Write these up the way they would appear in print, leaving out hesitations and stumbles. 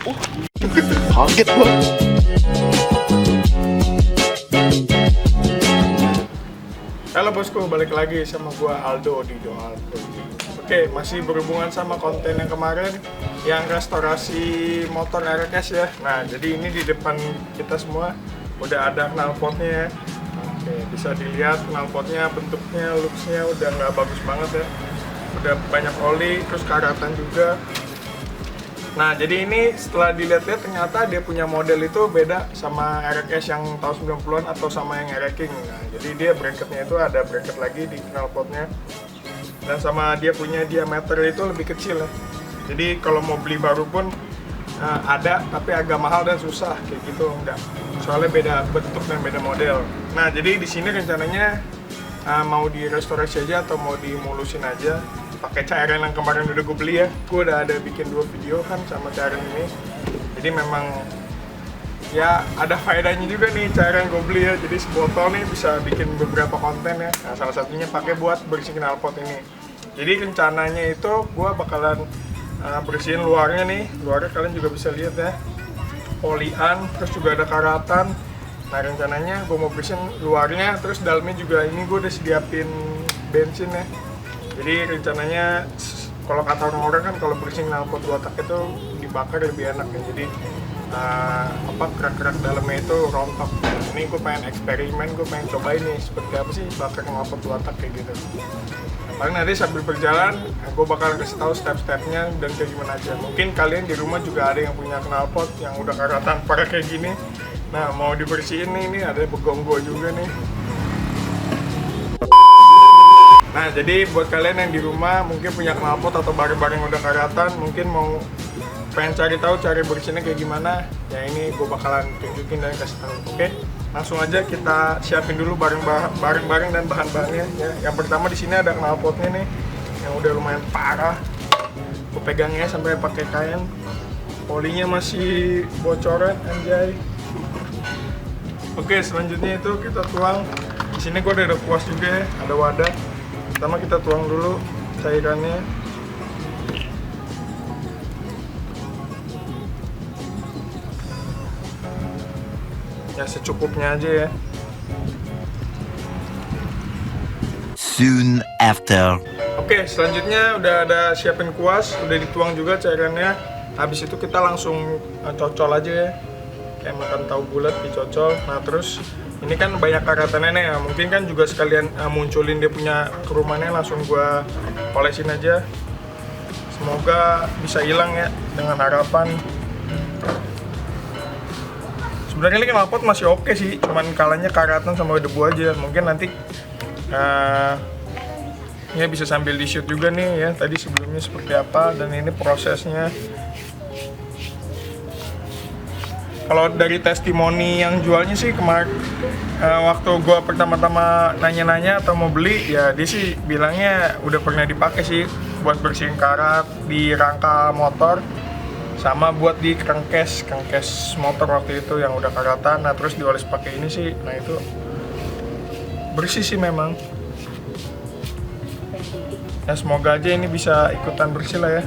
Kaget gua. Halo bosku, balik lagi sama gua Aldo di Aldo. Oke, masih berhubungan sama konten yang kemarin yang restorasi motor RX ya. Nah, jadi ini di depan kita semua udah ada knalpotnya ya. Oke, bisa dilihat knalpotnya, bentuknya, looksnya udah nggak bagus banget ya. Udah banyak oli, terus karatan juga. Nah, jadi ini setelah dilihat-lihat ternyata dia punya model itu beda sama RX yang tahun 90-an atau sama yang RX King. Nah, jadi dia bracketnya itu ada bracket lagi di knalpotnya. Dan sama dia punya diameter itu lebih kecil ya. Jadi kalau mau beli baru pun ada, tapi agak mahal dan susah kayak gitu enggak. Soalnya beda bentuk dan beda model. Nah, jadi di sini rencananya mau direstorasi aja atau mau dimulusin aja pakai cairan yang kemarin udah gue beli ya. Gue udah ada bikin 2 video kan sama cairan ini. Jadi memang ya ada faedahnya juga nih cairan gue beli ya. Jadi sebotol nih bisa bikin beberapa konten ya. Nah, salah satunya pakai buat bersihin knalpot ini. Jadi rencananya itu gue bakalan bersihin luarnya nih. Luarnya kalian juga bisa lihat ya, polian, terus juga ada karatan. Nah, rencananya gue mau bersihin luarnya, terus dalamnya juga ini gue udah sediapin bensin ya. Jadi rencananya kalau kata orang-orang kan kalau bersihin knalpot 2 tak itu dibakar lebih enak ya. Jadi kerak-kerak dalamnya itu rontok. Ini gue pengen eksperimen, gue pengen cobain nih seperti apa sih bakar knalpot 2 tak kayak gitu. Nah, paling nanti sambil berjalan gue bakal kasih tahu step-stepnya dan kayak gimana aja. Mungkin kalian di rumah juga ada yang punya knalpot yang udah karatan parah kayak gini. Nah, mau dibersihin nih, ini ada begonggo juga nih. Nah, jadi buat kalian yang di rumah mungkin punya knalpot atau barang-barang yang udah karatan, mungkin mau pengen cari tahu cara bersihnya kayak gimana, ya ini gue bakalan tunjukin dan kasih tahu. Oke, langsung aja kita siapin dulu barang-barang dan bahan-bahannya ya. Yang pertama di sini ada knalpotnya nih yang udah lumayan parah. Gue pegangnya sampai pakai kain. Polinya masih bocoran, anjay. Oke, selanjutnya itu kita tuang. Di sini gue udah ada kuas juga ya, ada wadah. Pertama kita tuang dulu cairannya. Ya secukupnya aja ya. Soon after. Oke, selanjutnya udah ada siapin kuas, udah dituang juga cairannya. Habis itu kita langsung cocol aja ya. Kayak makan tahu bulat dicocol. Nah, terus ini kan banyak karatannya nih ya, mungkin kan juga sekalian munculin dia punya kerumannya, langsung gua olesin aja. Semoga bisa hilang ya, dengan harapan. Sebenarnya ini knalpot masih oke sih, cuman kalanya karatan sama debu aja. Mungkin nanti ya bisa sambil di shoot juga nih ya, tadi sebelumnya seperti apa dan ini prosesnya. Kalau dari testimoni yang jualnya sih kemarin waktu gue pertama-tama nanya-nanya atau mau beli, ya dia sih bilangnya udah pernah dipakai sih buat bersihin karat di rangka motor sama buat di crankcase motor waktu itu yang udah karatan. Nah, terus dioles pakai ini sih, nah itu bersih sih memang. Ya semoga aja ini bisa ikutan bersih lah ya.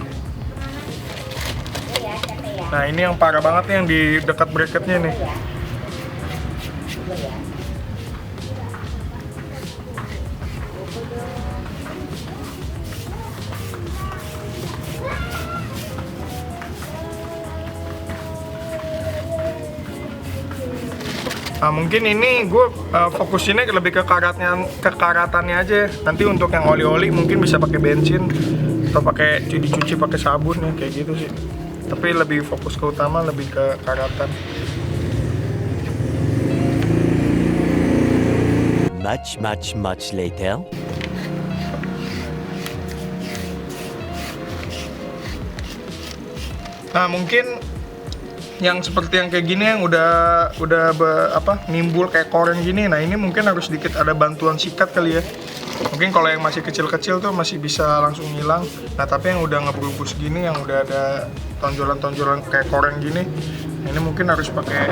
Nah, ini yang parah banget nih yang di dekat bracketnya nih. Nah, mungkin ini gue fokusinnya lebih ke karatannya aja. Nanti untuk yang oli-oli mungkin bisa pakai bensin atau pakai cuci pakai sabun ya, kayak gitu sih. Tapi lebih fokus ke utama, lebih ke karatan. Much later. Nah, mungkin yang seperti yang kayak gini yang udah nimbul kayak koreng gini. Nah, ini mungkin harus sedikit ada bantuan sikat kali ya. Mungkin kalau yang masih kecil-kecil tuh masih bisa langsung hilang. Nah, tapi yang udah ngeberubus gini, yang udah ada tonjolan-tonjolan kayak koreng gini, ini mungkin harus pakai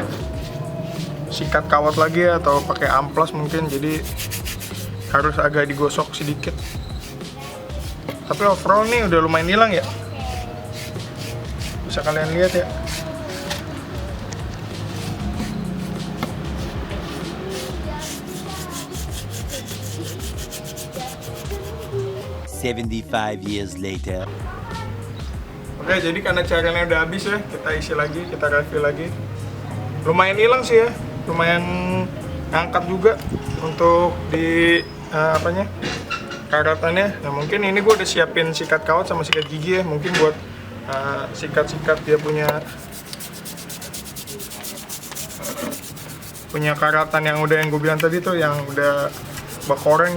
sikat kawat lagi ya, atau pakai amplas mungkin. Jadi harus agak digosok sedikit. Tapi overall nih udah lumayan hilang ya. Bisa kalian lihat ya. 75 years later. Oke, jadi karena cairannya udah habis ya, kita isi lagi, kita refill lagi. Lumayan hilang sih ya, lumayan ngangkat juga untuk di apanya, karatannya. Nah mungkin ini gue udah siapin sikat kawat sama sikat gigi ya, mungkin buat sikat-sikat dia punya karatan yang gue bilang tadi tuh, yang udah berkoreng.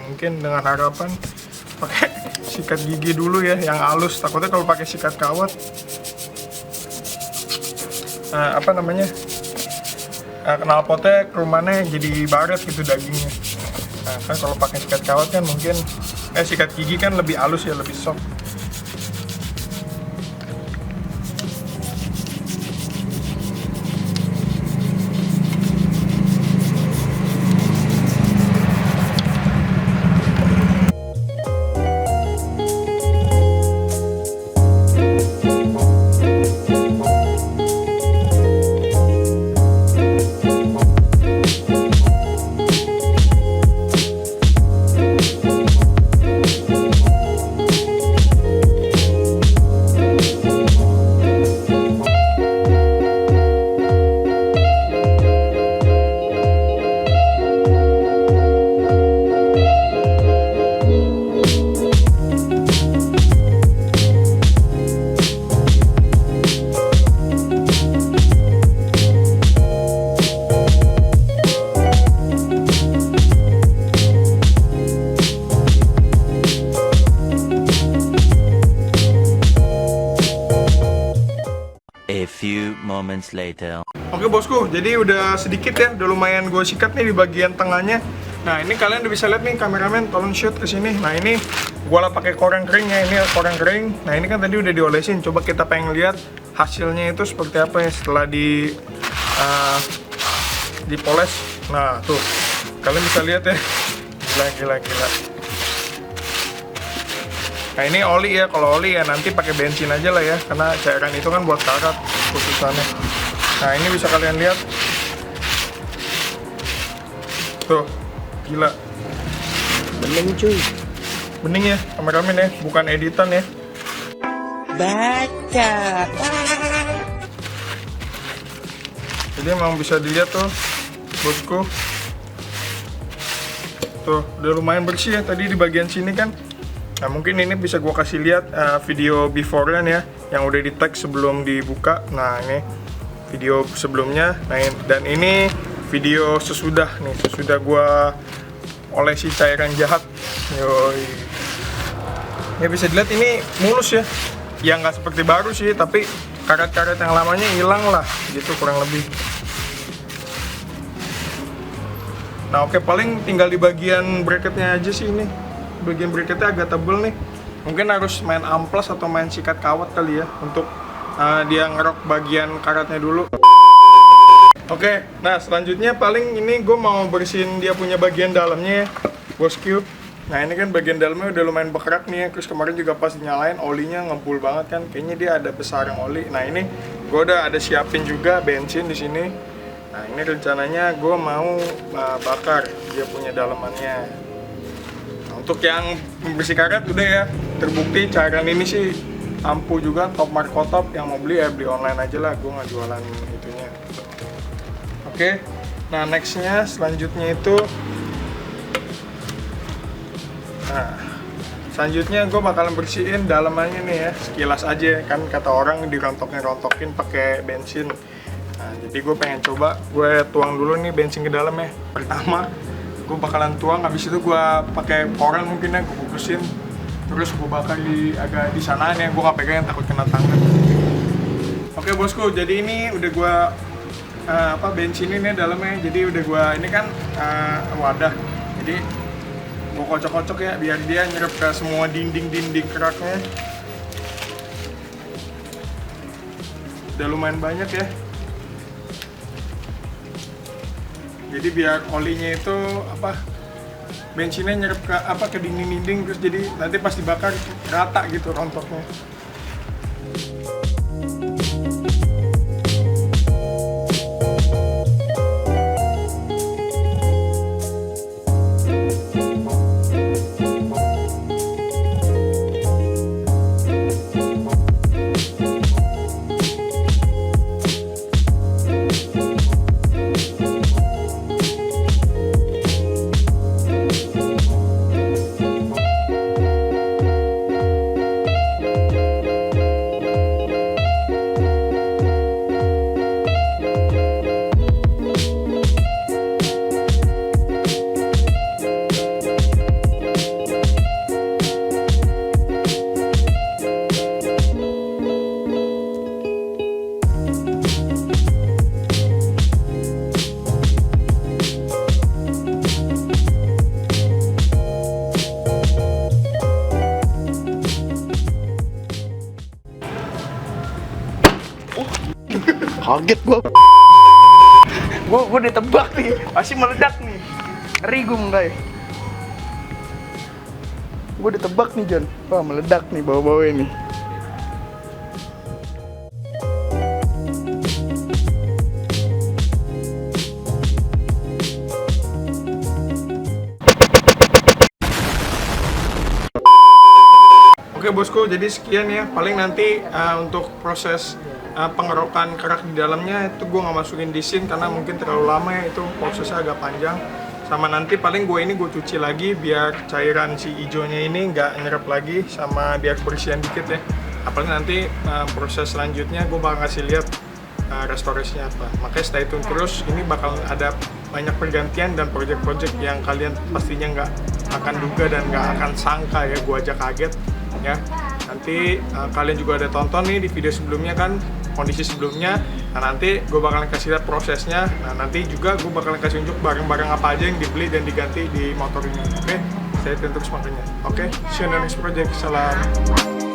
Mungkin dengan harapan pakai sikat gigi dulu ya, yang halus. Takutnya kalau pakai sikat kawat knalpotnya kerumannya jadi baret gitu dagingnya. Nah kan kalau pakai sikat kawat kan mungkin sikat gigi kan lebih halus ya, lebih soft. A few moments later. Oke bosku, jadi udah sedikit ya, udah lumayan gue sikat nih di bagian tengahnya. Nah ini kalian udah bisa lihat nih, kameramen tolong shoot ke sini. Nah ini gue lah pakai koreng kering ya, ini koreng kering. Nah ini kan tadi udah diolesin, coba kita pengen lihat hasilnya itu seperti apa ya setelah dipoles. Nah tuh, kalian bisa lihat ya, gila. Nah ini oli ya, kalau oli ya nanti pakai bensin aja lah ya, karena cairan itu kan buat karat khususannya. Nah ini bisa kalian lihat, tuh, gila. Bening cuy. Bening ya, kameramen ya, bukan editan ya. Baca. Jadi emang bisa dilihat tuh, bosku. Tuh, udah lumayan bersih ya tadi di bagian sini kan. Nah mungkin ini bisa gua kasih lihat video before-nya ya, yang udah di tag sebelum dibuka. Nah ini video sebelumnya. Nah dan ini video sesudah gua olesi cairan jahat. Yoi. Ya bisa dilihat ini mulus ya. Ya nggak seperti baru sih, tapi karat-karat yang lamanya hilang lah, gitu kurang lebih. Nah oke, paling tinggal di bagian bracketnya aja sih ini. Bagian bracketnya agak tebel nih, mungkin harus main amplas atau main sikat kawat kali ya untuk dia ngerok bagian karatnya dulu. Oke, nah selanjutnya paling ini gue mau bersihin dia punya bagian dalamnya ya, bosku. Nah ini kan bagian dalamnya udah lumayan bekerak nih ya, terus kemarin juga pas nyalain olinya ngebul banget kan, kayaknya dia ada besaran oli. Nah ini gue udah ada siapin juga bensin di sini. Nah ini rencananya gue mau bakar dia punya dalamannya. Untuk yang bersih karet udah ya, terbukti cairan ini sih ampuh juga, top Marco Top. Yang mau beli ya beli online aja lah, gue nggak jualan itunya. Oke, nah nextnya selanjutnya itu, nah selanjutnya gue bakalan bersihin dalamannya nih ya, sekilas aja kan kata orang dirontokin pakai bensin. Nah jadi gue pengen coba, gue tuang dulu nih bensin ke dalam ya. Pertama gue bakalan tuang, habis itu gue pakai koran mungkin ya, gue bungkusin, terus gue bakar agak di sanaan ya, gue gak pegang takut kena tangan. Oke bosku, jadi ini udah gue bensinin ya dalamnya. Jadi udah gue ini kan wadah, jadi gue kocok-kocok ya biar dia nyerap ke semua dinding keraknya. Udah lumayan banyak ya. Jadi biar olinya itu bensinnya nyerap ke dinding-dinding, terus jadi nanti pas dibakar rata gitu rontoknya. Kaget gua. Gua ditebak nih, pasti meledak nih. Ngeri gua mulai. Gua ditebak nih John. Wah meledak nih bawa-bawa ini. Oke bosku, jadi sekian ya. Paling nanti untuk proses pengerokan kerak di dalamnya itu gue nggak masukin di sini karena mungkin terlalu lama ya, itu prosesnya agak panjang. Sama nanti paling gue cuci lagi biar cairan si hijaunya ini nggak nyerap lagi, sama biar bersihan dikit ya. Apalagi nanti proses selanjutnya gue bakal kasih lihat restorasinya apa. Makanya stay tune terus, ini bakal ada banyak pergantian dan project-project yang kalian pastinya nggak akan duga dan nggak akan sangka ya, gue aja kaget ya. Nanti kalian juga ada tonton nih di video sebelumnya kan, kondisi sebelumnya. Nah nanti gue bakalan kasih lihat prosesnya. Nah nanti juga gue bakalan kasih unjuk barang-barang apa aja yang dibeli dan diganti di motor ini. Oke, saya tentu terus makanya. Oke, see you in the next project. Salam.